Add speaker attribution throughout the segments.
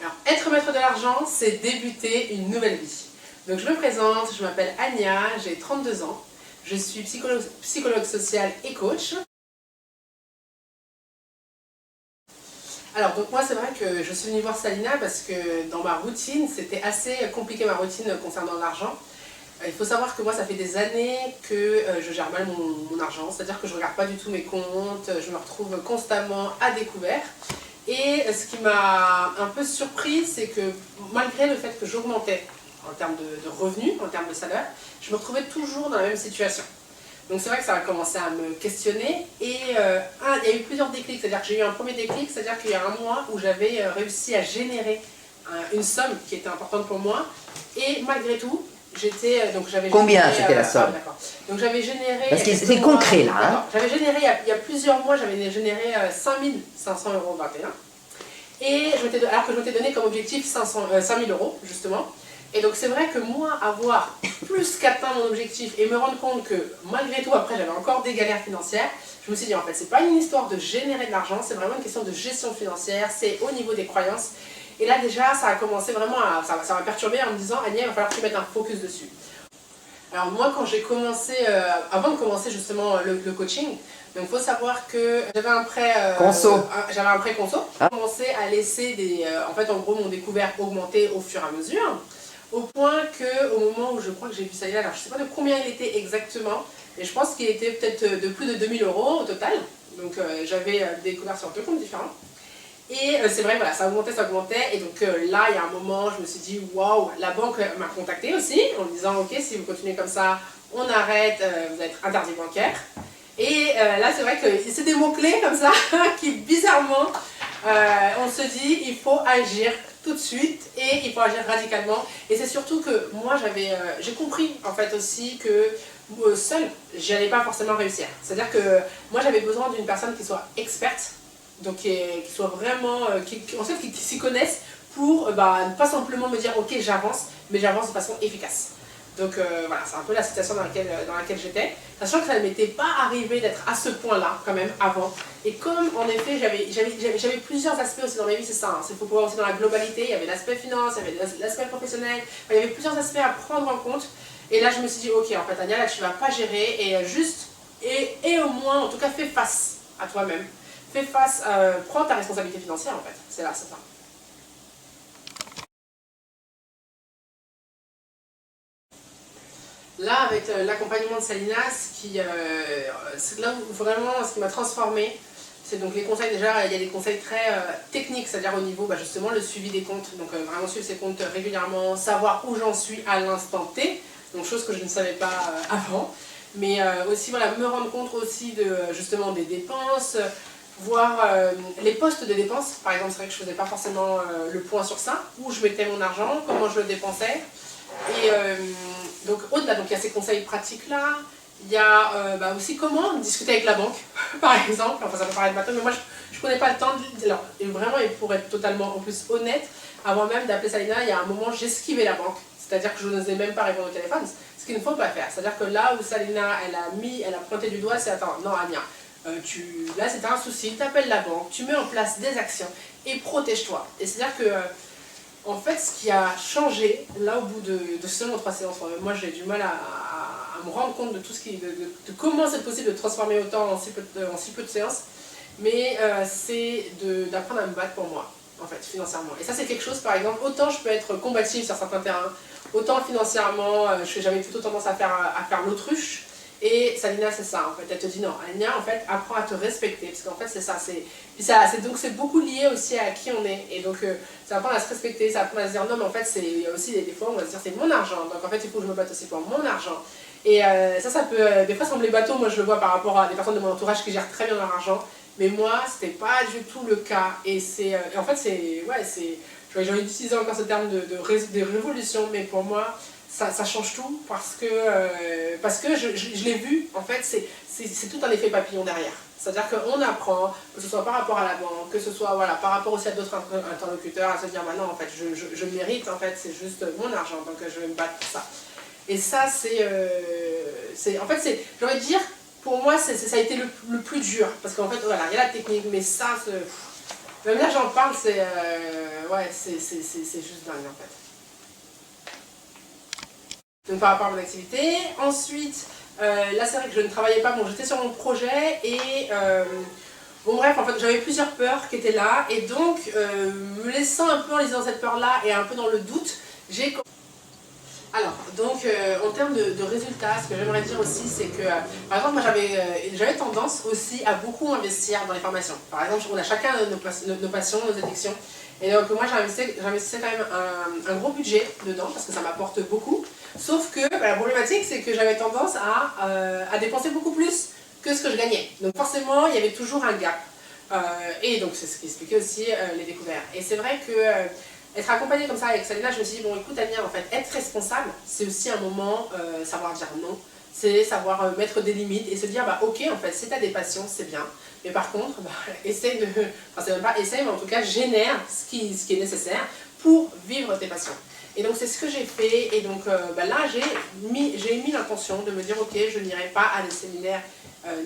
Speaker 1: Alors, être maître de l'argent, c'est débuter une nouvelle vie. Donc je me présente, je m'appelle Ania, j'ai 32 ans, je suis psychologue social et coach. Alors donc moi c'est vrai que je suis venue voir Salina parce que dans ma routine, c'était assez compliqué ma routine concernant l'argent. Il faut savoir que moi ça fait des années que je gère mal mon argent, c'est-à-dire que je ne regarde pas du tout mes comptes, je me retrouve constamment à découvert. Et ce qui m'a un peu surpris, c'est que malgré le fait que j'augmentais en termes de revenus, en termes de salaire, je me retrouvais toujours dans la même situation. Donc c'est vrai que ça a commencé à me questionner et il y a eu plusieurs déclics, c'est-à-dire que j'ai eu un premier déclic, c'est-à-dire qu'il y a un mois où j'avais réussi à générer une somme qui était importante pour moi et malgré tout,
Speaker 2: Combien c'était la somme?
Speaker 1: Donc j'avais généré...
Speaker 2: Parce que c'est concret là. Hein.
Speaker 1: J'avais généré, il y a plusieurs mois, j'avais généré 5 500,21 €. Et alors que je m'étais donné comme objectif 5 000 € justement. Et donc c'est vrai que moi, avoir plus qu'atteint mon objectif et me rendre compte que malgré tout, après j'avais encore des galères financières, je me suis dit en fait c'est pas une histoire de générer de l'argent, c'est vraiment une question de gestion financière, c'est au niveau des croyances. Et là déjà ça a commencé vraiment ça m'a perturbé en me disant Ania, il va falloir que tu mettes un focus dessus. Alors moi quand j'ai commencé, avant de commencer justement le coaching, donc il faut savoir que j'avais un prêt conso. J'ai commencé à laisser en fait en gros mon découvert augmenter au fur et à mesure. Au point qu'au moment où je crois que j'ai vu Salina, alors je ne sais pas de combien il était exactement, mais je pense qu'il était peut-être de plus de 2 000 € au total. Donc j'avais découvert sur deux comptes différents. Et c'est vrai, voilà, ça augmentait. Et donc là, il y a un moment, je me suis dit, waouh, la banque m'a contacté aussi, en me disant, ok, si vous continuez comme ça, on arrête, vous allez être interdit bancaire. Et là, c'est vrai que c'est des mots-clés comme ça, qui bizarrement, on se dit, il faut agir tout de suite et il faut agir radicalement. Et c'est surtout que moi, j'ai compris en fait aussi que seule, j'allais pas forcément réussir. C'est-à-dire que moi, j'avais besoin d'une personne qui soit experte, donc qui soit vraiment, qui s'y connaisse pour ne pas simplement me dire ok j'avance, mais j'avance de façon efficace. Donc voilà, c'est un peu la situation dans laquelle j'étais, sachant que ça ne m'était pas arrivé d'être à ce point-là quand même avant. Et comme en effet j'avais plusieurs aspects aussi dans ma vie, c'est ça, hein, il faut pouvoir aussi dans la globalité, il y avait l'aspect finance, il y avait l'aspect professionnel, il y avait plusieurs aspects à prendre en compte. Et là je me suis dit ok en fait Ania, là tu vas pas gérer et au moins en tout cas fais face à toi-même. Fais face, prends ta responsabilité financière en fait, c'est ça. Là, avec l'accompagnement de Salina, c'est là où vraiment ce qui m'a transformée, c'est donc les conseils. Déjà, il y a des conseils très techniques, c'est-à-dire au niveau justement le suivi des comptes, donc vraiment suivre ses comptes régulièrement, savoir où j'en suis à l'instant T, donc chose que je ne savais pas avant, mais aussi voilà, me rendre compte aussi justement des dépenses, voir les postes de dépenses. Par exemple, c'est vrai que je ne faisais pas forcément le point sur ça, où je mettais mon argent, comment je le dépensais. Et donc au-delà, il y a ces conseils pratiques-là, il y a aussi comment discuter avec la banque, par exemple. Enfin ça peut paraître bateau, mais moi je ne prenais pas le temps et vraiment, et pour être totalement en plus honnête, avant même d'appeler Salina, il y a un moment j'esquivais la banque. C'est-à-dire que je n'osais même pas répondre au téléphone, ce qu'il ne faut pas faire. C'est-à-dire que là où Salina, elle a pointé du doigt, c'est attends, non Ania, là c'est un souci, tu appelles la banque, tu mets en place des actions et protège-toi. Et c'est-à-dire que en fait, ce qui a changé, là, au bout de seulement 3 séances, moi j'ai du mal à me rendre compte de tout de comment c'est possible de transformer autant en si peu de séances, mais c'est d'apprendre à me battre pour moi, en fait, financièrement. Et ça, c'est quelque chose, par exemple, autant je peux être combative sur certains terrains, autant financièrement, j'avais plutôt tendance à faire l'autruche. Et Salina, c'est ça, en fait, elle te dit non, Ania, en fait, apprends à te respecter, parce qu'en fait, c'est ça, donc c'est beaucoup lié aussi à qui on est, et donc ça apprend à se respecter, ça apprend à se dire non, mais en fait, il y a aussi des fois, on va se dire c'est mon argent, donc en fait, il faut que je me batte aussi pour mon argent. Et ça peut des fois sembler bateau, moi je le vois par rapport à des personnes de mon entourage qui gèrent très bien leur argent, mais moi, c'était pas du tout le cas, et en fait, j'ai envie d'utiliser encore ce terme de révolution, mais pour moi, ça change tout parce que je l'ai vu, en fait, c'est tout un effet papillon derrière. C'est-à-dire qu'on apprend, que ce soit par rapport à la banque, que ce soit voilà, par rapport aussi à d'autres interlocuteurs, à se dire bah non, en fait, je mérite, en fait, c'est juste mon argent, donc je vais me battre pour ça. Et ça, en fait, j'ai envie de dire, pour moi, ça a été le plus dur, parce qu'en fait, voilà, il y a la technique, mais ça, Même là, j'en parle, c'est ouais, c'est juste dingue en fait. Donc par rapport à mon activité. Ensuite, là c'est vrai que je ne travaillais pas, bon j'étais sur mon projet et bon bref, en fait j'avais plusieurs peurs qui étaient là et donc me laissant un peu en lisant cette peur là et un peu dans le doute, j'ai... Alors, donc en termes de résultats, ce que j'aimerais dire aussi, c'est que, par exemple, moi j'avais tendance aussi à beaucoup investir dans les formations. Par exemple, on a chacun nos passions, nos addictions. Et donc moi j'investissais quand même un gros budget dedans, parce que ça m'apporte beaucoup. Sauf que la problématique, c'est que j'avais tendance à dépenser beaucoup plus que ce que je gagnais. Donc forcément, il y avait toujours un gap. Et donc c'est ce qui expliquait aussi les découvertes. Et c'est vrai que... être accompagnée comme ça avec Salina, je me suis dit, bon écoute Ania, en fait, être responsable, c'est aussi un moment savoir dire non, c'est savoir mettre des limites et se dire, bah ok, en fait, si t'as des passions, c'est bien, mais par contre, bah, essaye de, enfin c'est même pas essaye, mais en tout cas, génère ce qui est nécessaire pour vivre tes passions. Et donc c'est ce que j'ai fait, et donc bah, là, j'ai mis l'intention de me dire, ok, je n'irai pas à des séminaires,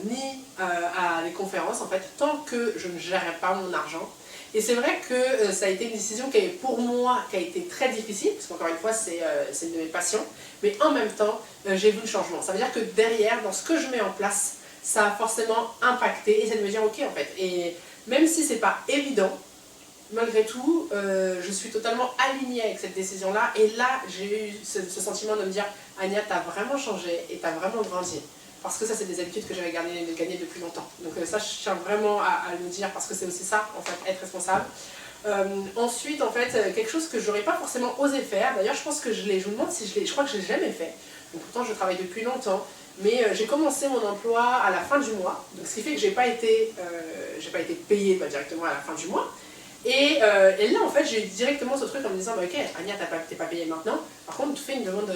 Speaker 1: ni à des conférences, en fait, tant que je ne gérerai pas mon argent. Et c'est vrai que ça a été une décision qui, pour moi, qui a été très difficile, parce qu'encore une fois, c'est une de mes passions, mais en même temps, j'ai vu le changement. Ça veut dire que derrière, dans ce que je mets en place, ça a forcément impacté, et c'est de me dire, ok, en fait, et même si c'est pas évident, malgré tout, je suis totalement alignée avec cette décision-là, et là, j'ai eu ce sentiment de me dire, Ania, t'as vraiment changé, et t'as vraiment grandi. Parce que ça, c'est des habitudes que j'avais gagnées depuis longtemps. Donc ça, je tiens vraiment à le dire, parce que c'est aussi ça, en fait, être responsable. Ensuite, en fait, quelque chose que j'aurais pas forcément osé faire, d'ailleurs, je pense que je me demande si je crois que je l'ai jamais fait. Donc pourtant, je travaille depuis longtemps, mais j'ai commencé mon emploi à la fin du mois, donc ce qui fait que j'ai pas été payée directement à la fin du mois. Et là, en fait, j'ai eu directement ce truc en me disant, bah, ok, Ania, t'es pas payée maintenant, par contre, tu fais une demande,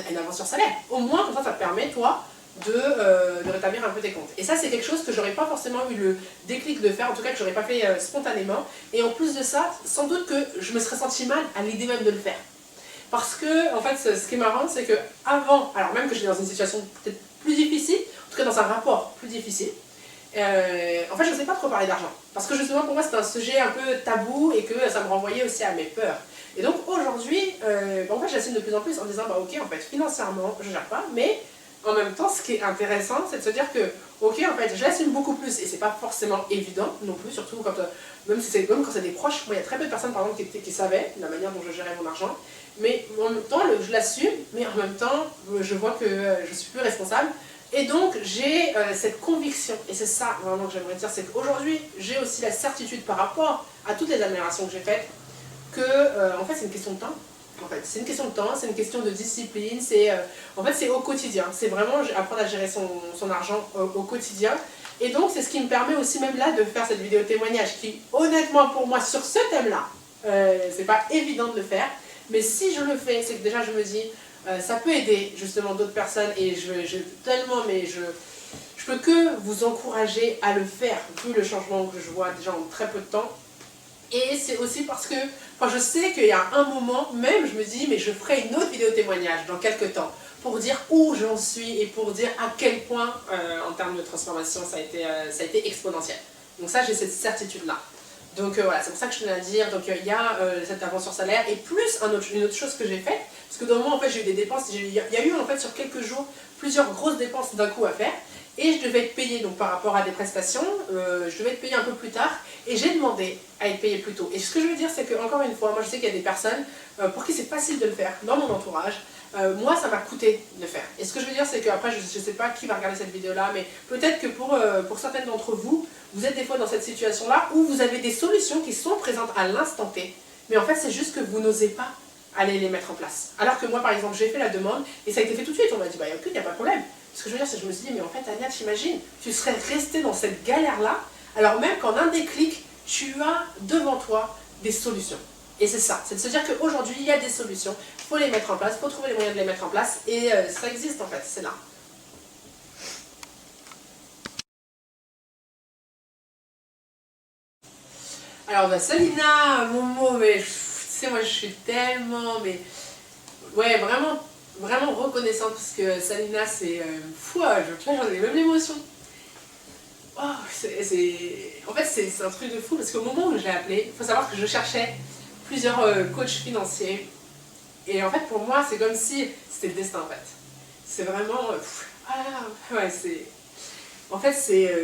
Speaker 1: une avance sur salaire. Au moins, comme ça te permet, toi, de rétablir un peu tes comptes. Et ça, c'est quelque chose que j'aurais pas forcément eu le déclic de faire, en tout cas que j'aurais pas fait spontanément. Et en plus de ça, sans doute que je me serais senti mal à l'idée même de le faire. Parce que, en fait, ce qui est marrant, c'est que avant, alors même que j'étais dans une situation peut-être plus difficile, en tout cas dans un rapport plus difficile, en fait, je ne sais pas trop parler d'argent. Parce que justement, pour moi, c'était un sujet un peu tabou et que ça me renvoyait aussi à mes peurs. Et donc aujourd'hui, en fait, j'assume de plus en plus en disant, bah ok, en fait, financièrement, je gère pas, mais en même temps, ce qui est intéressant, c'est de se dire que, ok, en fait, j'assume beaucoup plus, et c'est pas forcément évident non plus, surtout quand, même quand c'est des proches, moi, il y a très peu de personnes, par exemple, qui savaient la manière dont je gérais mon argent, mais en même temps, je l'assume, mais en même temps, je vois que je suis plus responsable, et donc, j'ai cette conviction, et c'est ça vraiment que j'aimerais dire, c'est qu'aujourd'hui, j'ai aussi la certitude par rapport à toutes les améliorations que j'ai faites, que, en fait, c'est une question de temps. En fait, c'est une question de temps, c'est une question de discipline, en fait c'est au quotidien, c'est vraiment apprendre à gérer son argent au quotidien. Et donc c'est ce qui me permet aussi même là de faire cette vidéo témoignage qui honnêtement pour moi sur ce thème-là, c'est pas évident de le faire, mais si je le fais, c'est que déjà je me dis, ça peut aider justement d'autres personnes et je peux que vous encourager à le faire vu le changement que je vois déjà en très peu de temps. Et c'est aussi parce que, je sais qu'il y a un moment, même je me dis, mais je ferai une autre vidéo témoignage dans quelques temps, pour dire où j'en suis et pour dire à quel point, en termes de transformation, ça a été exponentiel. Donc ça, j'ai cette certitude-là. Donc voilà, c'est pour ça que je tenais à dire, donc il y a cette avance sur salaire, et plus une autre chose que j'ai faite, parce que dans le moment, en fait, j'ai eu des dépenses, il y a eu en fait sur quelques jours, plusieurs grosses dépenses d'un coup à faire, et je devais être payée donc par rapport à des prestations, je devais être payée un peu plus tard, et j'ai demandé à être payée plus tôt. Et ce que je veux dire, c'est que encore une fois, moi je sais qu'il y a des personnes pour qui c'est facile de le faire, dans mon entourage, moi ça m'a coûté de le faire. Et ce que je veux dire, c'est qu'après, je ne sais pas qui va regarder cette vidéo-là, mais peut-être que pour certaines d'entre vous, vous êtes des fois dans cette situation-là où vous avez des solutions qui sont présentes à l'instant T, mais en fait c'est juste que vous n'osez pas aller les mettre en place. Alors que moi par exemple, j'ai fait la demande, et ça a été fait tout de suite, on m'a dit, bah écoute, il n'y a pas de problème. Ce que je veux dire, c'est que je me suis dit, mais en fait, Ania, t'imagines, tu serais restée dans cette galère-là, alors même qu'en un déclic, tu as devant toi des solutions. Et c'est ça, c'est de se dire qu'aujourd'hui, il y a des solutions, il faut les mettre en place, il faut trouver les moyens de les mettre en place, et ça existe en fait, c'est là. Alors, bah, Salina, Momo, mais tu sais, moi je suis tellement, mais ouais, vraiment reconnaissante parce que Salina, c'est fou, j'en ai même l'émotion. En fait, c'est un truc de fou parce qu'au moment où je l'ai appelé, il faut savoir que je cherchais plusieurs coachs financiers. Et en fait, pour moi, c'est comme si c'était le destin, en fait. C'est vraiment... ouais, c'est... En fait, c'est...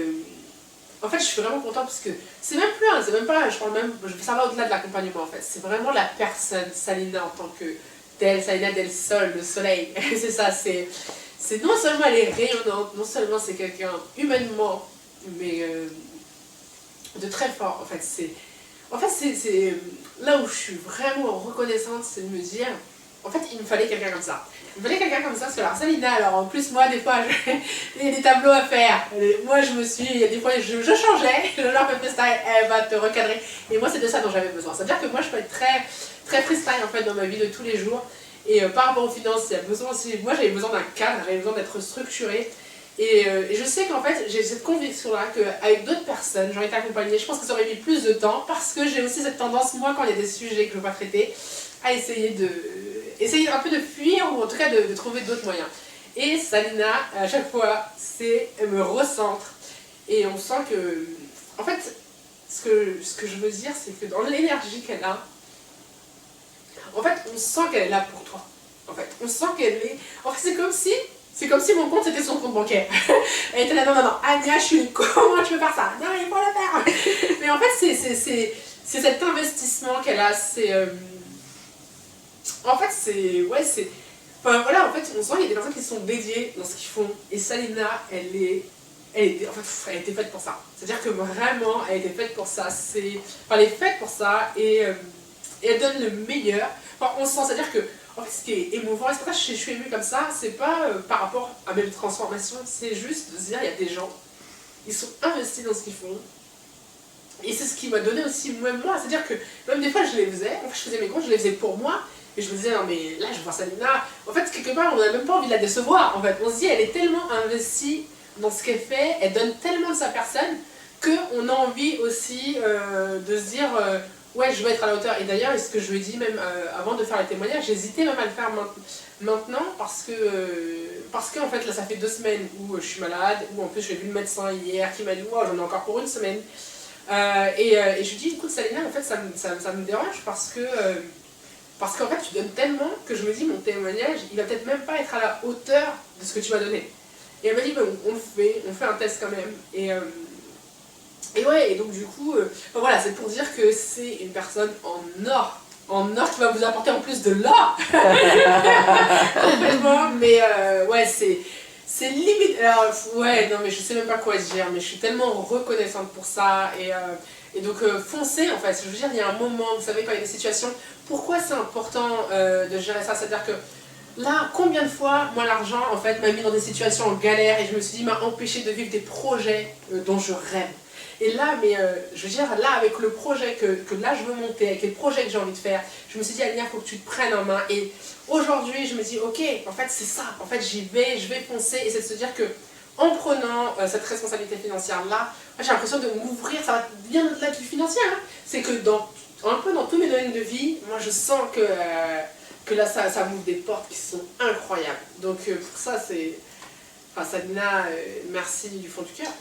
Speaker 1: En fait, je suis vraiment contente parce que c'est même plus, c'est même pas, ça va au-delà de l'accompagnement, en fait. C'est vraiment la personne, Salina, en tant que telle, Salina del Sol, le soleil. C'est ça, c'est non seulement elle est rayonnante, non seulement c'est quelqu'un humainement, mais de très fort. En fait, c'est là où je suis vraiment reconnaissante, c'est de me dire, en fait, il me fallait quelqu'un comme ça. Il me fallait quelqu'un comme ça, parce que alors Salina, alors en plus moi des fois, il y a des tableaux à faire. Moi il y a des fois je changeais, le genre freestyle, elle va te recadrer. Et moi c'est de ça dont j'avais besoin. C'est-à-dire que moi je peux être très freestyle en fait dans ma vie de tous les jours. Et par rapport aux finances, il y a besoin aussi, moi j'avais besoin d'un cadre, j'avais besoin d'être structurée. Et je sais qu'en fait, j'ai cette conviction-là qu'avec d'autres personnes, j'aurais été accompagnée. Je pense que ça aurait mis plus de temps parce que j'ai aussi cette tendance, moi, quand il y a des sujets que je ne veux pas traiter, à essayer un peu de fuir ou en tout cas de trouver d'autres moyens. Et Salina, à chaque fois, elle me recentre. Et on sent que, en fait, ce que je veux dire, c'est que dans l'énergie qu'elle a, en fait, on sent qu'elle est là pour toi. En fait, on sent qu'elle est... En fait, c'est comme si mon compte c'était son compte bancaire. Elle était là, non, Ania, je suis comment tu peux faire ça? Non, il faut le faire. Mais en fait, c'est cet investissement qu'elle a. En fait, enfin voilà, en fait, on sent qu'il y a des personnes qui sont dédiées dans ce qu'ils font. Et Salina, elle était faite pour ça. C'est-à-dire que vraiment, elle était faite pour ça. Elle est faite pour ça et elle donne le meilleur. Enfin, on sent, c'est-à-dire que en fait, ce qui est émouvant, et c'est pour ça que je suis émue comme ça, c'est pas par rapport à mes transformations, c'est juste de se dire, il y a des gens, ils sont investis dans ce qu'ils font. Et c'est ce qui m'a donné aussi, même moi, c'est-à-dire que même des fois, je les faisais, en fait, je faisais mes comptes, je les faisais pour moi, et je me disais, non mais là, je vois Salina, en fait, quelque part, on n'a même pas envie de la décevoir, en fait. On se dit, elle est tellement investie dans ce qu'elle fait, elle donne tellement de sa personne, qu'on a envie aussi de se dire... ouais, je veux être à la hauteur. Et d'ailleurs, ce que je lui ai dit même avant de faire les témoignages, j'hésitais même à le faire maintenant parce que en fait, là, ça fait 2 semaines où je suis malade, où en plus j'ai vu le médecin hier qui m'a dit, wow, j'en ai encore pour 1 semaine. Et je lui dis, écoute Salina, en fait, ça me dérange parce qu'en fait, tu donnes tellement que je me dis, mon témoignage, il va peut-être même pas être à la hauteur de ce que tu m'as donné. Et elle m'a dit, ben, on fait un test quand même. Et ouais, et donc du coup, enfin, voilà, c'est pour dire que c'est une personne en or qui va vous apporter en plus de l'or. Complètement, mais ouais, c'est limite. Alors, ouais, non, mais je sais même pas quoi dire, mais je suis tellement reconnaissante pour ça. Et donc, foncez en fait. Je veux dire, il y a un moment, vous savez, quand il y a des situations, pourquoi c'est important de gérer ça? C'est-à-dire que là, combien de fois, moi, l'argent, en fait, m'a mis dans des situations en galère et je me suis dit, m'a empêché de vivre des projets dont je rêve. Et là, je veux dire, là, avec le projet que là je veux monter, avec les projets que j'ai envie de faire, je me suis dit, Alia, il faut que tu te prennes en main. Et aujourd'hui, je me dis, ok, en fait, c'est ça. En fait, je vais foncer. Et c'est de se dire que, en prenant cette responsabilité financière-là, j'ai l'impression de m'ouvrir, ça va bien au-delà du financier. Hein. C'est que un peu dans tous mes domaines de vie, moi, je sens que là, ça m'ouvre des portes qui sont incroyables. Donc, pour ça, Salina, merci du fond du cœur.